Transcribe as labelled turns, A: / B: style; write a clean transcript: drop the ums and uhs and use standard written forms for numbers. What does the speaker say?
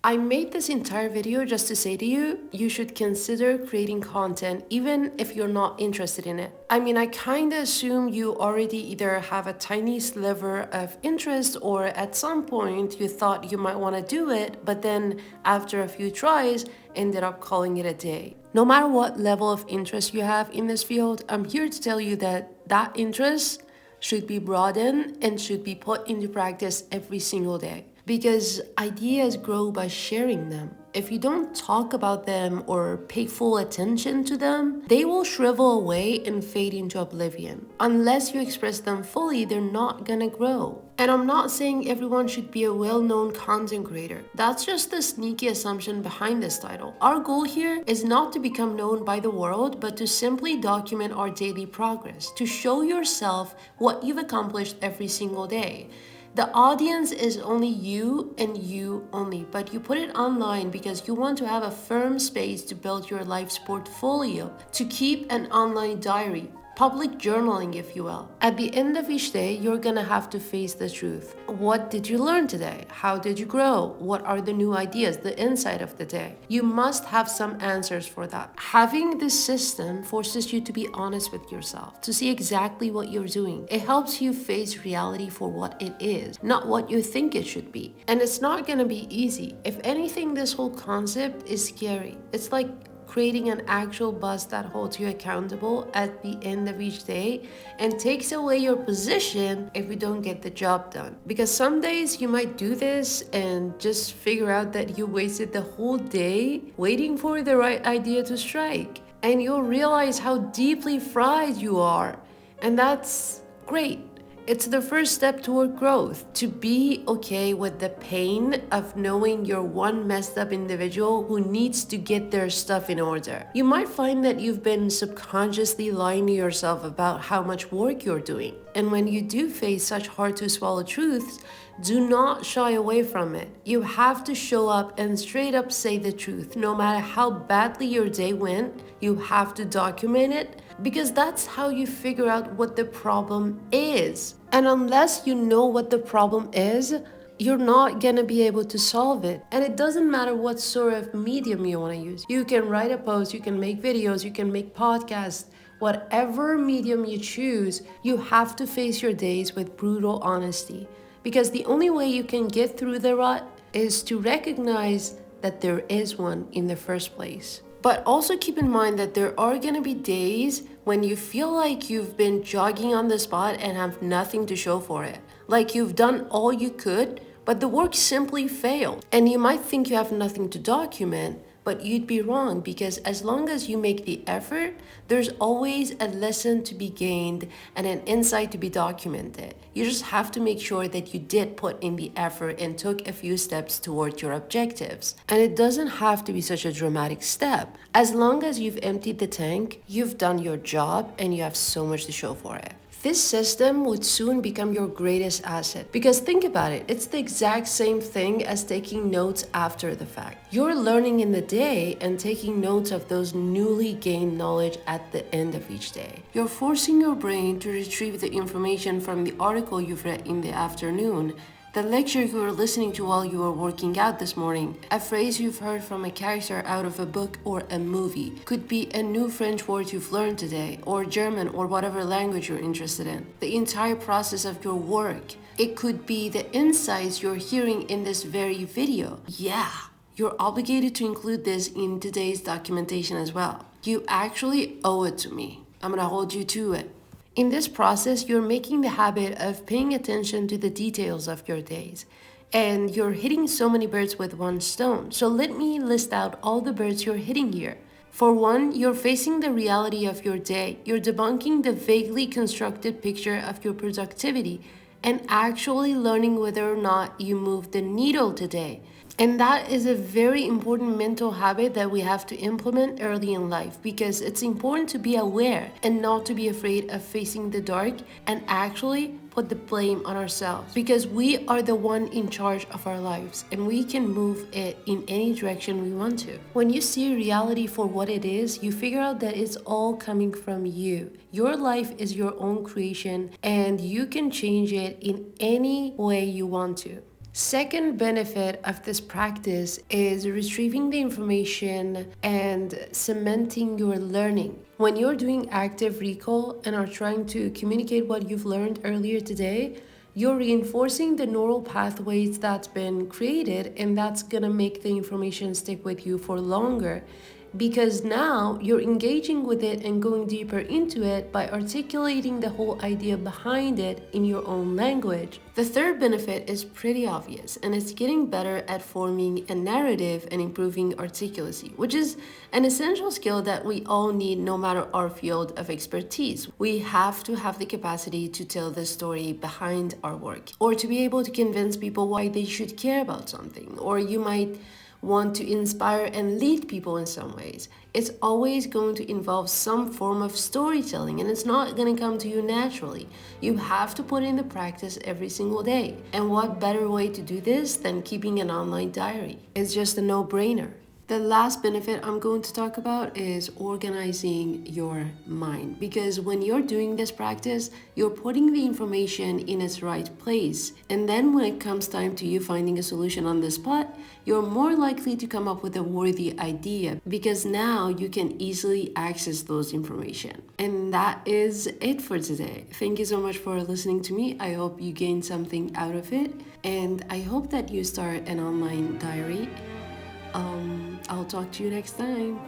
A: I made this entire video just to say to you, you should consider creating content even if you're not interested in it. I mean, I kinda assume you already either have a tiny sliver of interest or at some point you thought you might wanna do it, but then after a few tries, ended up calling it a day. No matter what level of interest you have in this field, I'm here to tell you that that interest should be broadened and should be put into practice every single day. Because ideas grow by sharing them. If you don't talk about them or pay full attention to them, they will shrivel away and fade into oblivion. Unless you express them fully, they're not gonna grow. And I'm not saying everyone should be a well-known content creator. That's just the sneaky assumption behind this title. Our goal here is not to become known by the world, but to simply document our daily progress, to show yourself what you've accomplished every single day. The audience is only you and you only, but you put it online because you want to have a firm space to build your life's portfolio, to keep an online diary, public journaling, if you will. At the end of each day, you're gonna have to face the truth. What did you learn today? How did you grow? What are the new ideas, the insight of the day? You must have some answers for that. Having this system forces you to be honest with yourself, to see exactly what you're doing. It helps you face reality for what it is, not what you think it should be. And it's not gonna be easy. If anything, this whole concept is scary. It's like creating an actual bus that holds you accountable at the end of each day and takes away your position if you don't get the job done. Because some days you might do this and just figure out that you wasted the whole day waiting for the right idea to strike. And you'll realize how deeply fried you are. And that's great. It's the first step toward growth, to be okay with the pain of knowing you're one messed up individual who needs to get their stuff in order. You might find that you've been subconsciously lying to yourself about how much work you're doing. And when you do face such hard to swallow truths, do not shy away from it. You have to show up and straight up say the truth. No matter how badly your day went, you have to document it, because that's how you figure out what the problem is. And unless you know what the problem is, you're not gonna be able to solve it. And it doesn't matter what sort of medium you wanna use. You can write a post, you can make videos, you can make podcasts. Whatever medium you choose, you have to face your days with brutal honesty. Because the only way you can get through the rut is to recognize that there is one in the first place. But also keep in mind that there are gonna be days when you feel like you've been jogging on the spot and have nothing to show for it. Like you've done all you could, but the work simply failed. And you might think you have nothing to document, but you'd be wrong, because as long as you make the effort, there's always a lesson to be gained and an insight to be documented. You just have to make sure that you did put in the effort and took a few steps toward your objectives. And it doesn't have to be such a dramatic step. As long as you've emptied the tank, you've done your job and you have so much to show for it. This system would soon become your greatest asset, because think about it, it's the exact same thing as taking notes after the fact. You're learning in the day and taking notes of those newly gained knowledge at the end of each day. You're forcing your brain to retrieve the information from the article you've read in the afternoon, the lecture you were listening to while you were working out this morning, a phrase you've heard from a character out of a book or a movie, could be a new French word you've learned today, or German, or whatever language you're interested in. The entire process of your work. It could be the insights you're hearing in this very video. Yeah, you're obligated to include this in today's documentation as well. You actually owe it to me. I'm gonna hold you to it. In this process, you're making the habit of paying attention to the details of your days, and you're hitting so many birds with one stone. So let me list out all the birds you're hitting here. For one, you're facing the reality of your day. You're debunking the vaguely constructed picture of your productivity and actually learning whether or not you moved the needle today. And that is a very important mental habit that we have to implement early in life, because it's important to be aware and not to be afraid of facing the dark and actually put the blame on ourselves, because we are the one in charge of our lives and we can move it in any direction we want to. When you see reality for what it is, you figure out that it's all coming from you. Your life is your own creation and you can change it in any way you want to. Second benefit of this practice is retrieving the information and cementing your learning. When you're doing active recall and are trying to communicate what you've learned earlier today, you're reinforcing the neural pathways that's been created, and that's gonna make the information stick with you for longer, because now you're engaging with it and going deeper into it by articulating the whole idea behind it in your own language. The third benefit is pretty obvious, and it's getting better at forming a narrative and improving articulacy, which is an essential skill that we all need no matter our field of expertise. We have to have the capacity to tell the story behind our work, or to be able to convince people why they should care about something, or you might want to inspire and lead people in some ways. It's always going to involve some form of storytelling, and it's not going to come to you naturally. You have to put in the practice every single day. And what better way to do this than keeping an online diary? It's just a no-brainer. The last benefit I'm going to talk about is organizing your mind, because when you're doing this practice, you're putting the information in its right place. And then when it comes time to you finding a solution on the spot, you're more likely to come up with a worthy idea, because now you can easily access those information. And that is it for today. Thank you so much for listening to me. I hope you gained something out of it, and I hope that you start an online diary. I'll talk to you next time.